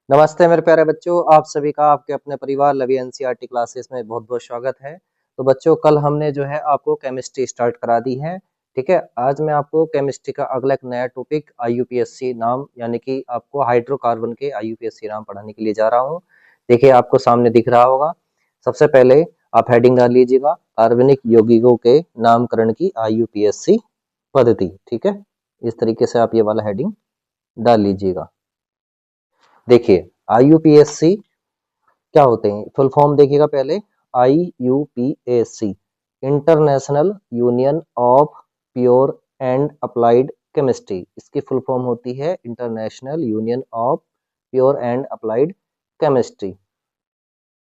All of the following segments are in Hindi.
नमस्ते मेरे प्यारे बच्चों, आप सभी का आपके अपने परिवार लवी एनसीईआरटी क्लासेस में बहुत-बहुत स्वागत है। तो बच्चों कल हमने जो है आपको केमिस्ट्री स्टार्ट करा दी है, ठीक है? आज मैं आपको केमिस्ट्री का अगला एक नया टॉपिक आईयूपीएसी नाम यानी कि आपको हाइड्रोकार्बन के आईयूपीएसी नाम पढ़ाने के लिए जा रहा हूँ। देखिए आपको सामने दिख रहा होगा। सबसे पहले आप हेडिंग डाल लीजिएगा कार्बनिक यौगिकों के नामकरण की आईयूपीएसी पद्धति, ठीक है? इस तरीके से आप ये वाला हेडिंग डाल लीजिएगा। देखिए आईयूपीएसी क्या होते हैं, फुल फॉर्म देखिएगा पहले। IUPAC international union of pure and applied chemistry, इसकी फुल फॉर्म होती है international union of pure and applied chemistry.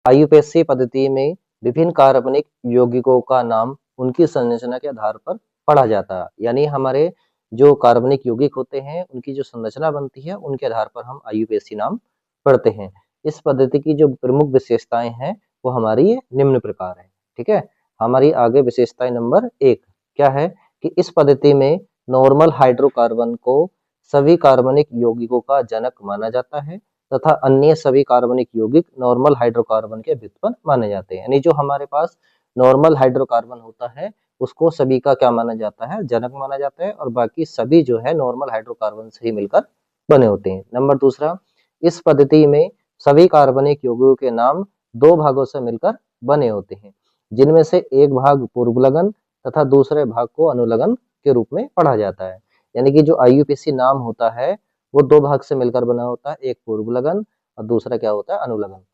IUPAC पद्धति में विभिन्न कार्बनिक यौगिकों का नाम उनकी संरचना के आधार पर पढ़ा जाता है, यानी हमारे जो कार्बनिक यौगिक होते हैं उनकी जो संरचना बनती है उनके आधार पर हम आईयूपीएसी नाम पढ़ते हैं। इस पद्धति की जो प्रमुख विशेषताएं हैं वो हमारी ये निम्न प्रकार है, ठीक है? हमारी आगे विशेषताएं नंबर 1 क्या है कि इस पद्धति में नॉर्मल हाइड्रोकार्बन को सभी कार्बनिक यौगिकों का जनक माना जाता है तथा अन्य सभी कार्बनिक यौगिक नॉर्मल हाइड्रोकार्बन के व्युत्पन्न माने जाते हैं। यानी जो हमारे पास नॉर्मल हाइड्रोकार्बन होता है उसको सभी का क्या माना जाता है, जनक माना जाता है, और बाकी सभी जो है नॉर्मल हाइड्रोकार्बन से ही मिलकर बने होते हैं। नंबर दूसरा, इस पद्धति में सभी कार्बनिक यौगिकों के नाम दो भागों से मिलकर बने होते हैं, जिनमें से एक भाग पूर्व लगन तथा दूसरे भाग को अनुलगन के रूप में पढ़ा जाता है। यानी कि जो आईयूपीएसी नाम होता है वो दो भाग से मिलकर बना होता है, एक पूर्व लगन और दूसरा क्या होता है, अनुलगन।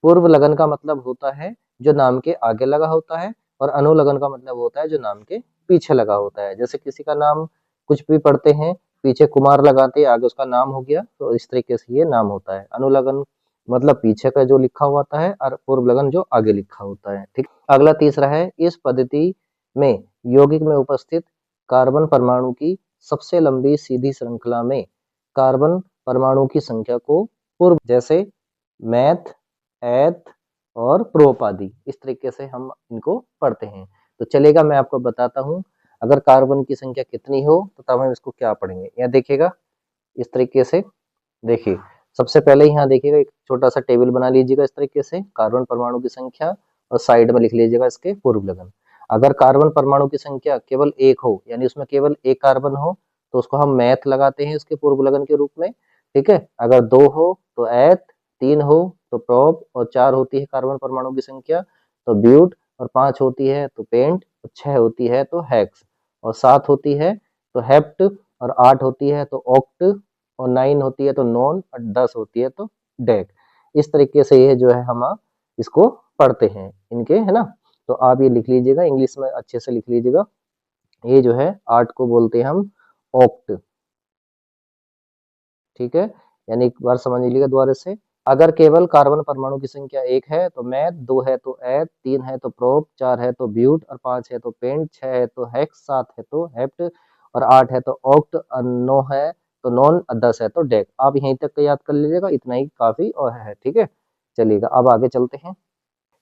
पूर्व लगन का मतलब होता है जो नाम के आगे लगा होता है, और अनुलगन का मतलब होता है जो नाम के पीछे लगा होता है। जैसे किसी का नाम कुछ भी पढ़ते हैं, पीछे कुमार लगाते हैं, आगे उसका नाम हो गया, तो इस तरीके से ये नाम होता है। अनुलगन मतलब पीछे का जो लिखा हुआ होता है, और पूर्व लगन जो आगे लिखा होता है, ठीक। अगला तीसरा है, इस पद्धति में यौगिक में उपस्थित कार्बन परमाणु की सबसे लंबी सीधी श्रृंखला में कार्बन परमाणु की संख्या को पूर्व, जैसे मैथ, एथ और प्रोप आदि, इस तरीके से हम इनको पढ़ते हैं। तो चलेगा मैं आपको बताता हूँ, अगर कार्बन की संख्या कितनी हो तो तब हम इसको क्या पढ़ेंगे। यहाँ देखिएगा इस तरीके से, देखिए सबसे पहले यहाँ देखिएगा एक छोटा सा टेबल बना लीजिएगा इस तरीके से, कार्बन परमाणु की संख्या, और साइड में लिख लीजिएगा इसके पूर्व लगन। अगर कार्बन परमाणु की संख्या केवल एक हो, यानी उसमें केवल एक कार्बन हो, तो उसको हम मैथ लगाते हैं इसके पूर्व लगन के रूप में, ठीक है। अगर दो हो तो एथ, तीन हो तो प्रोप, और चार होती है कार्बन परमाणु की संख्या तो ब्यूट, और पांच होती है तो पेंट, और छह होती है तो हेक्स, और सात होती है तो हेप्ट, और आठ होती है तो ऑक्ट, और 9 होती है तो नॉन, और 10 होती है तो डेक। इस तरीके से ये जो है हम इसको पढ़ते हैं इनके, है ना। तो आप ये लिख लीजिएगा, इंग्लिश में अच्छे से लिख लीजिएगा। ये जो है 8 को बोलते हैं हम ऑक्ट, ठीक है। यानी एक बार समझ लीजिएगा दोबारा से, अगर केवल कार्बन परमाणु की संख्या एक है तो मैथ, दो है तो एथ, तीन है तो प्रोप, चार है तो ब्यूट, और पांच है तो पेंट, छह है तो हेक्स, सात है तो हेप्ट, और आठ है तो ऑक्ट, और नौ है तो नॉन, और 10 है तो डेक। आप यहीं तक का याद कर लीजिएगा, इतना ही काफी और है, ठीक है। चलिएगा अब आगे चलते हैं।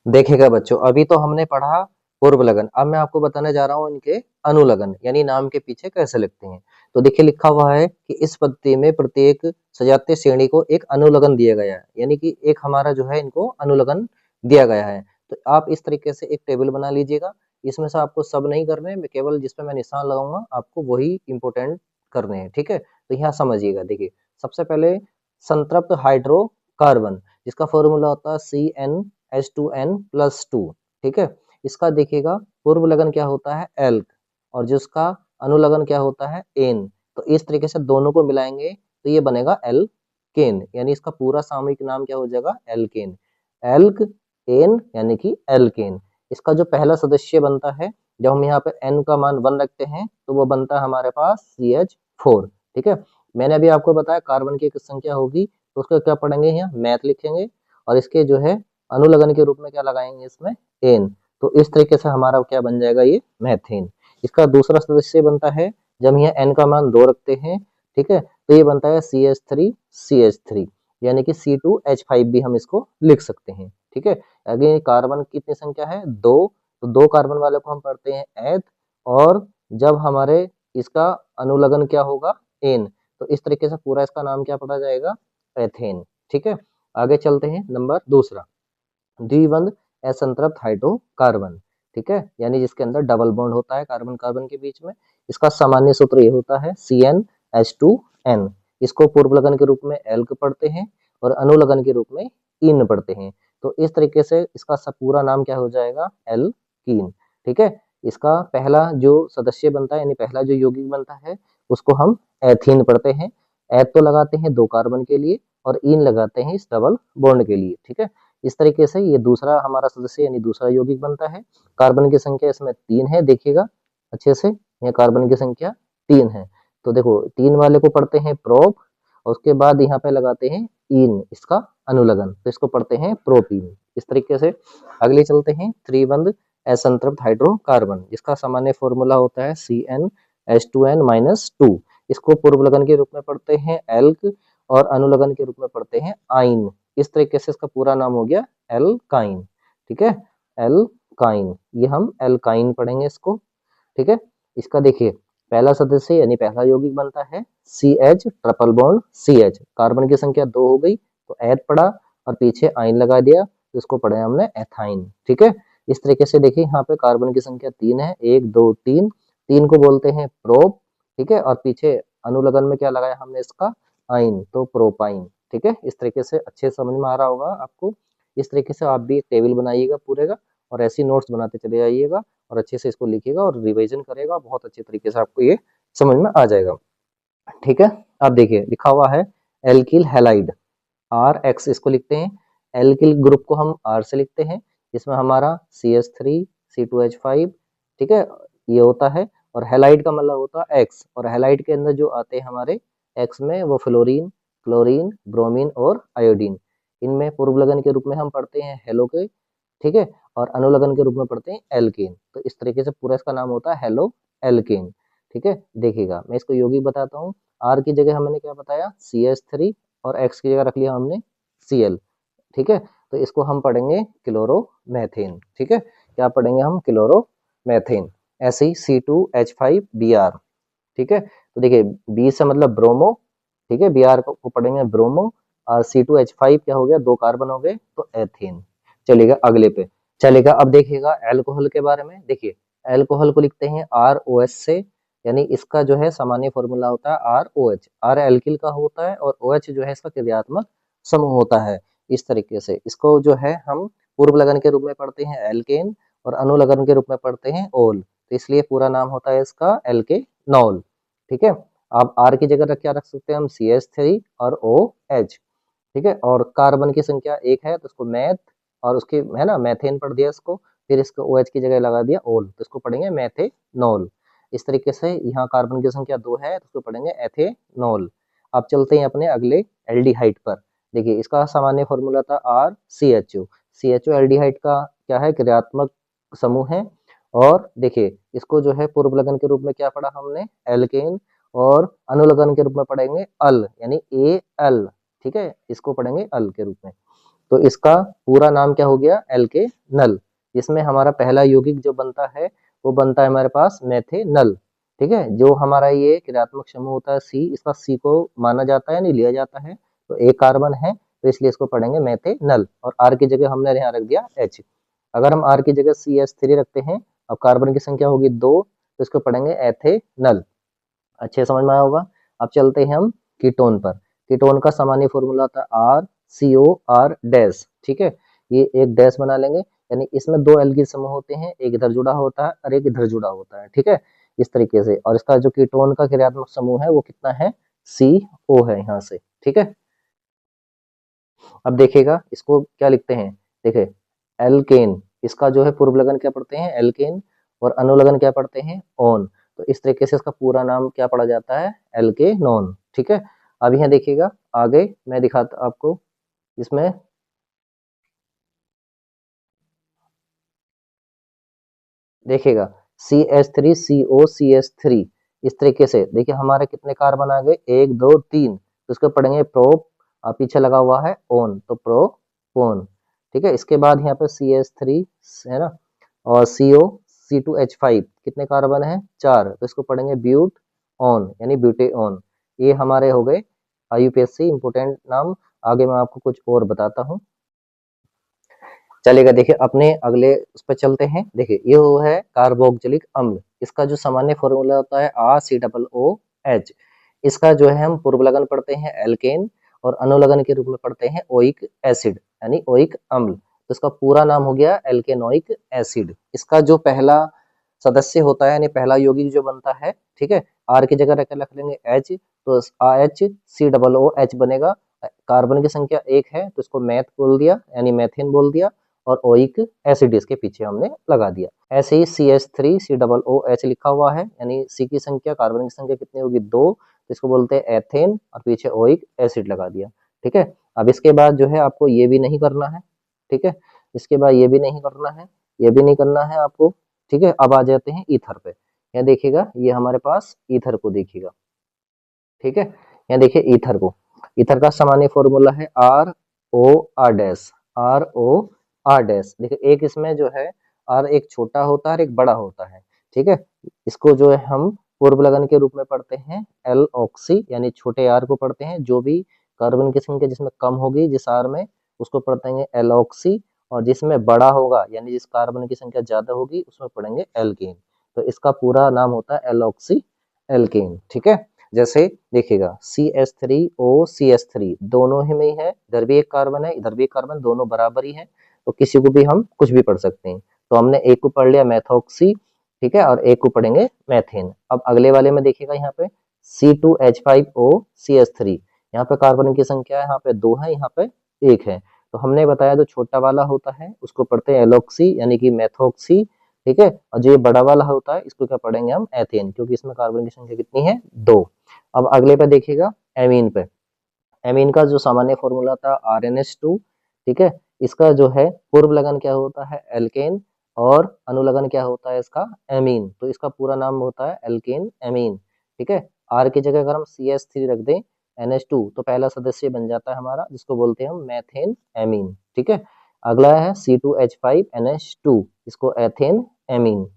देखिएगा बच्चों, अभी तो हमने पढ़ा पूर्व लगन, अब मैं आपको बताने जा रहा हूँ इनके अनुलगन, यानी नाम के पीछे कैसे लिखते हैं। तो देखिए लिखा हुआ है कि इस पद्धति में प्रत्येक सजातीय श्रेणी को एक अनुलगन दिया गया है, यानी कि एक हमारा जो है इनको अनुलगन दिया गया है। तो आप इस तरीके से एक टेबल बना लीजिएगा, इसमें से आपको सब नहीं करने, मैं केवल जिसपे मैं निशान लगाऊंगा आपको वही इंपोर्टेंट करने हैं, ठीक है। तो यहाँ समझिएगा, देखिए सबसे पहले संतृप्त हाइड्रोकार्बन, जिसका फॉर्मूला होता है CnH2n+2, ठीक है। इसका देखिएगा पूर्व लगन क्या होता है, एल्क, और जिसका अनुलगन क्या होता है, एन। तो इस तरीके से दोनों को मिलाएंगे तो ये बनेगा एल्केन, यानी इसका पूरा सामूहिक नाम क्या हो जाएगा, एल्केन। एल्क एन यानी कि एल्केन। इसका जो पहला सदस्य बनता है, जब हम यहाँ पे एन का मान 1 रखते हैं तो वो बनता है हमारे पास CH4, ठीक है। मैंने अभी आपको बताया कार्बन की एक संख्या होगी तो उसको क्या पढ़ेंगे, यहाँ मैथ लिखेंगे, और इसके जो है अनुलगन के रूप में क्या लगाएंगे इसमें, एन। तो इस तरीके से हमारा क्या बन जाएगा, ये मैथेन। इसका दूसरा सदस्य बनता है, जब हम यहाँ एन का मान 2 रखते हैं, ठीक है, तो ये बनता है CH3, यानी कि C2H5 भी हम इसको लिख सकते हैं, ठीक है। अगेन कार्बन की कितनी संख्या है, 2, तो 2 कार्बन वाले को हम पढ़ते हैं एथ, और जब हमारे इसका अनुलगन क्या होगा, एन, तो इस तरीके से पूरा इसका नाम क्या पढ़ा जाएगा, एथेन, ठीक है, आगे चलते हैं। नंबर दूसरा, द्विबंध असंतृप्त हाइड्रोकार्बन, ठीक है, यानी जिसके अंदर डबल बॉन्ड होता है कार्बन कार्बन के बीच में। इसका सामान्य सूत्र ये होता है CnH2n। इसको पूर्व लगन के रूप में एल्क पढ़ते हैं और अनुलगन के रूप में इन पढ़ते हैं। तो इस तरीके से इसका सब पूरा नाम क्या हो जाएगा, एल्कीन, ठीक है। इसका पहला जो सदस्य बनता है यानी पहला जो यौगिक बनता है उसको हम एथीन पढ़ते हैं। एथ तो लगाते हैं 2 कार्बन के लिए और इन लगाते हैं इस डबल बॉन्ड के लिए, ठीक है। इस तरीके से ये दूसरा हमारा सदस्य यानी दूसरा यौगिक बनता है। कार्बन की संख्या इसमें 3 है, देखिएगा अच्छे से, यहाँ कार्बन की संख्या 3 है। तो देखो 3 वाले को पढ़ते हैं प्रोप और उसके बाद यहाँ पे लगाते हैं इन, इसका अनुलगन, तो इसको पढ़ते हैं प्रोपीन। इस तरीके से अगले चलते हैं, त्रिबंध असंतृप्त हाइड्रोकार्बन, जिसका सामान्य फॉर्मूला होता है CnH2n-2। इसको पूर्व लगन के रूप में पढ़ते हैं एल्क और अनुलगन के रूप में पढ़ते हैं आइन। इस तरीके से इसका पूरा नाम हो गया एल्काइन, ठीक है, एल्काइन। ये हम एल्काइन पढ़ेंगे इसको, ठीक है। इसका देखिए पहला सदस्य यानी पहला यौगिक बनता है CH triple bond CH, carbon की संख्या 2 हो गई तो एथ पढ़ा और पीछे आइन लगा दिया तो इसको पढ़े हमने एथाइन, ठीक है। इस तरीके से देखिए यहाँ पे कार्बन की संख्या 3 है, 1 2 3, 3 को बोलते हैं प्रोप, ठीक है, और पीछे अनुलगन में क्या लगाया हमने इसका आइन, तो प्रोपाइन, ठीक है। इस तरीके से अच्छे समझ में आ रहा होगा आपको। इस तरीके से आप भी एक टेबल बनाइएगा पूरे का और ऐसी नोट्स बनाते चले जाइएगा और अच्छे से इसको लिखिएगा और रिवीजन करेगा, बहुत अच्छे तरीके से आपको ये समझ में आ जाएगा, ठीक है। अब देखिए लिखा हुआ है एल्किल हैलाइड, RX इसको लिखते हैं। एल्किल ग्रुप को हम R से लिखते हैं, इसमें हमारा CH3 C2H5, ठीक है, ये होता है। और हैलाइड का मतलब होता है X, और हैलाइड के अंदर जो आते हैं हमारे X में वो फ्लोरीन, क्लोरीन, ब्रोमीन और आयोडीन। इनमें पूर्व लगन के रूप में हम पढ़ते हैं हेलो के, ठीक है, और अनुलगन के रूप में पढ़ते हैं एल्केन। तो इस तरीके से पूरा इसका नाम होता है हेलो एल्केन, ठीक है। देखिएगा मैं इसको यौगिक बताता हूँ। R की जगह हमने क्या बताया CH3 और X की जगह रख लिया हमने Cl, ठीक है। तो इसको हम पढ़ेंगे क्लोरोमेथेन, ठीक है, क्या पढ़ेंगे हम, क्लोरोमेथेन। ऐसे ही C2H5Br, ठीक है। तो देखिए बी से मतलब ब्रोमो, ठीक है, Br को पढ़ेंगे ब्रोमो और C2H5 क्या हो गया, 2 कार्बन हो गए तो एथेन। चलिएगा अगले पे, चलेगा। अब देखिएगा एल्कोहल के बारे में। देखिए एल्कोहल को लिखते हैं ROH से, यानी इसका जो है सामान्य फॉर्मूला होता है ROH। R एल्किल का होता है और OH जो है इसका क्रियात्मक समूह होता है। इस तरीके से इसको जो है हम पूर्व लगन के रूप में पढ़ते हैं एल्केन और अनुलगन के रूप में पढ़ते हैं ओल, तो इसलिए पूरा नाम होता है इसका एल्केनॉल, ठीक है। आप R की जगह क्या रख सकते हैं हम CH3 और OH, ठीक है, और कार्बन की संख्या 1 है तो उसको मैथ और उसके है ना मैथेन पढ़ दिया इसको, फिर इसको OH की जगह लगा दिया ओल, तो इसको पढ़ेंगे मैथेनॉल। इस तरीके से यहाँ कार्बन की संख्या 2 है तो उसको पढ़ेंगे एथेनॉल। अब चलते हैं अपने अगले एल्डिहाइड पर। देखिए इसका सामान्य फॉर्मूला था RCHO। CHO एल्डिहाइड का क्या है, क्रियात्मक समूह है। और देखिए इसको जो है पूर्व लगन के रूप में क्या पढ़ा हमने, एल्केन, और अनुलगन के रूप में पढ़ेंगे अल यानी AL, ठीक है, इसको पढ़ेंगे अल के रूप में। तो इसका पूरा नाम क्या हो गया, एल्केनल। इसमें हमारा पहला यौगिक जो बनता है वो बनता है हमारे पास मेथेनल, ठीक है। जो हमारा ये क्रियात्मक समूह होता है C, इसका C को माना जाता है नहीं लिया जाता है, तो एक कार्बन है तो इसलिए इसको पढ़ेंगे मेथेनल और R की जगह हमने यहाँ रख दिया H। अगर हम R की जगह CH3 रखते हैं, अब कार्बन की संख्या होगी 2 तो इसको पढ़ेंगे एथेनल। अच्छे समझ में आया होगा। अब चलते हैं हम कीटोन पर। कीटोन का सामान्य फॉर्मूला था RCOR डैश, ठीक है, ये एक डैश बना लेंगे, यानी इसमें 2 एल्गिल समूह होते हैं, एक इधर जुड़ा होता है और एक इधर जुड़ा होता है, ठीक है, इस तरीके से। और इसका जो कीटोन का क्रियात्मक समूह है वो कितना है, CO है यहाँ से, ठीक है। अब देखिएगा इसको क्या लिखते हैं, देखिए एल्केन, इसका जो है पूर्व लगन क्या पढ़ते हैं एल्केन और अनुलगन क्या पढ़ते हैं ओन, तो इस तरीके से इसका पूरा नाम क्या पढ़ा जाता है, एल्केनोन, ठीक है। अब यहाँ देखिएगा आगे मैं दिखाता आपको इसमें, देखिएगा CH3COCH3, इस तरीके से देखिए हमारे कितने कार्बन आ गए, 1 2 3, तो इसको पढ़ेंगे प्रोप और पीछे लगा हुआ है ओन तो प्रोपोन, ठीक है। इसके बाद यहाँ पे CH3 है ना और CO C2H5 कितने कार्बन है, 4, तो इसको पढ़ेंगे ब्यूट ऑन यानी ब्यूटेऑन। ये हमारे हो गए IUPAC इंपोर्टेंट नाम आगे मैं आपको कुछ और बताता हूँ। चलेगा, देखिए अपने अगले उस पर चलते हैं। देखिए ये वो है कार्बोक्जिलिक अम्ल, इसका जो सामान्य फॉर्मूला होता है RCOOH। इसका जो है हम पूर्व लगन पढ़ते हैं एल्केन और अनुलगन के रूप में पढ़ते हैं ओइक एसिड यानी ओइक अम्ल। तो इसका पूरा नाम हो गया एल्केनोइक एसिड। इसका जो पहला सदस्य होता है यानी पहला यौगिक जो बनता है, ठीक है, आर की जगह रख लेंगे एच, तो HCOOH बनेगा। कार्बन की संख्या 1 है तो इसको मैथ बोल दिया यानी मैथेन बोल दिया, और ओइक एसिड इसके पीछे हमने लगा दिया। ऐसे ही CH3COOH लिखा हुआ है यानी सी की संख्या, कार्बन की संख्या कितनी होगी 2, तो इसको बोलते हैं एथेन और पीछे ओइक एसिड लगा दिया। ठीक है, अब इसके बाद जो है आपको ये भी नहीं करना है। ठीक है, इसके बाद ये भी नहीं करना है, ये भी नहीं करना है आपको। ठीक है, अब आ जाते हैं ईथर पे। यहाँ देखिएगा, ये हमारे पास ईथर को देखिएगा। ठीक है, यहाँ देखिए ईथर को, ईथर का सामान्य फॉर्मूला है ROR डैश, ROR डैश। देखिए एक इसमें जो है R एक छोटा होता है और एक बड़ा होता है। ठीक है, इसको जो है हम पूर्व लगन के रूप में पढ़ते हैं एल ऑक्सी, यानी छोटे R को पढ़ते हैं। जो भी कार्बन की संख्या जिसमें कम होगी जिस R में, उसको पढ़ते हैं एल ऑक्सी, और जिसमें बड़ा होगा यानी जिस कार्बन की संख्या ज्यादा होगी उसमें पढ़ेंगे एल्केन। तो इसका पूरा नाम होता है एल ऑक्सी एल्केन। ठीक है, जैसे देखिएगा CH3OCH3 दोनों ही में है, इधर भी एक कार्बन है इधर भी एक कार्बन, दोनों बराबर ही है, तो किसी को भी हम कुछ भी पढ़ सकते हैं। तो हमने एक को पढ़ लिया मैथोक्सी, ठीक है, और एक को पढ़ेंगे मैथेन। अब अगले वाले में देखिएगा यहाँ पे C2H5OCH3, यहाँ पे कार्बन की संख्या यहाँ पे 2 है, यहाँ पे 1 है। तो हमने बताया जो छोटा वाला होता है उसको पढ़ते हैं एलोक्सी यानी कि मैथोक्सी। ठीक है, और जो ये बड़ा वाला होता है इसको क्या पढ़ेंगे हम एथेन, क्योंकि इसमें कार्बन की संख्या कितनी है 2। अब अगले पे देखिएगा एमीन पे। एमीन का जो सामान्य फॉर्मूला था RNH2। ठीक है, इसका जो है पूर्व लगन क्या होता है एल्केन, और अनुलगन क्या होता है इसका एमीन। तो इसका पूरा नाम होता है एल्केन एमीन। ठीक है, आर की जगह अगर हम CH3 रख दें NH2 तो पहला सदस्य बन जाता है हमारा, जिसको बोलते हैं हम मैथेन एमीन। ठीक है, अगला है C2H5NH2, इसको एथेन एमीन।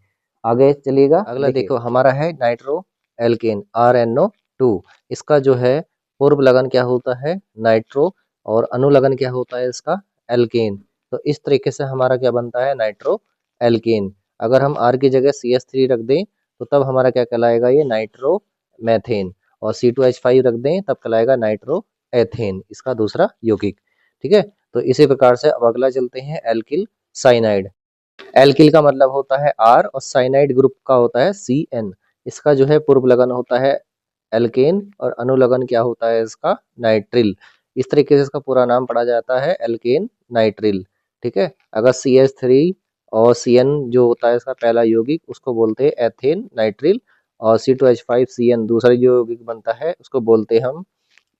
आगे चलिएगा, अगला देखो हमारा है नाइट्रो एल्केन RNO2। इसका जो है पूर्व लगन क्या होता है नाइट्रो, और अनुलगन क्या होता है इसका एल्केन। तो इस तरीके से हमारा क्या बनता है नाइट्रो एल्केन। अगर हम R की जगह CH3 रख दें तो तब हमारा क्या कहलाएगा ये नाइट्रो मैथेन, और C2H5 रख दें तब कहलाएगा नाइट्रो एथेन, इसका दूसरा यौगिक। ठीक है, तो इसी प्रकार से अब अगला चलते हैं एल्किल साइनाइड। एल्किल का मतलब होता है R और साइनाइड ग्रुप का होता है CN। इसका जो है पूर्व लगन होता है एल्केन और अनुलगन क्या होता है इसका नाइट्रिल। इस तरीके से इसका पूरा नाम पढ़ा जाता है एल्केन नाइट्रिल। ठीक है, अगर CH3 और CN जो होता है इसका पहला यौगिक उसको बोलते हैं एथेन नाइट्रिल, और C2H5CN दूसरा जो यौगिक बनता है उसको बोलते हैं हम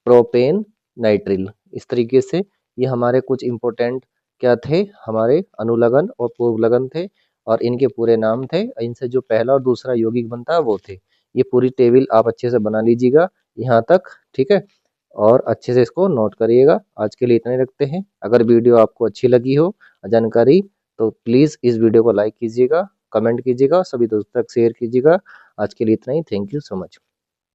प्रोपेन नाइट्रिल। इस तरीके से ये हमारे कुछ इंपॉर्टेंट क्या थे, हमारे अनुलगन और पूर्व लगन थे, और इनके पूरे नाम थे। इनसे जो पहला और दूसरा यौगिक बनता है वो थे। ये पूरी टेबल आप अच्छे से बना लीजिएगा यहाँ तक। ठीक है, और अच्छे से इसको नोट करिएगा। आज के लिए इतना ही रखते हैं। अगर वीडियो आपको अच्छी लगी हो जानकारी, तो प्लीज़ इस वीडियो को लाइक कीजिएगा, कमेंट कीजिएगा, सभी दोस्तों तक शेयर कीजिएगा। आज के लिए इतना ही। Thank you so much.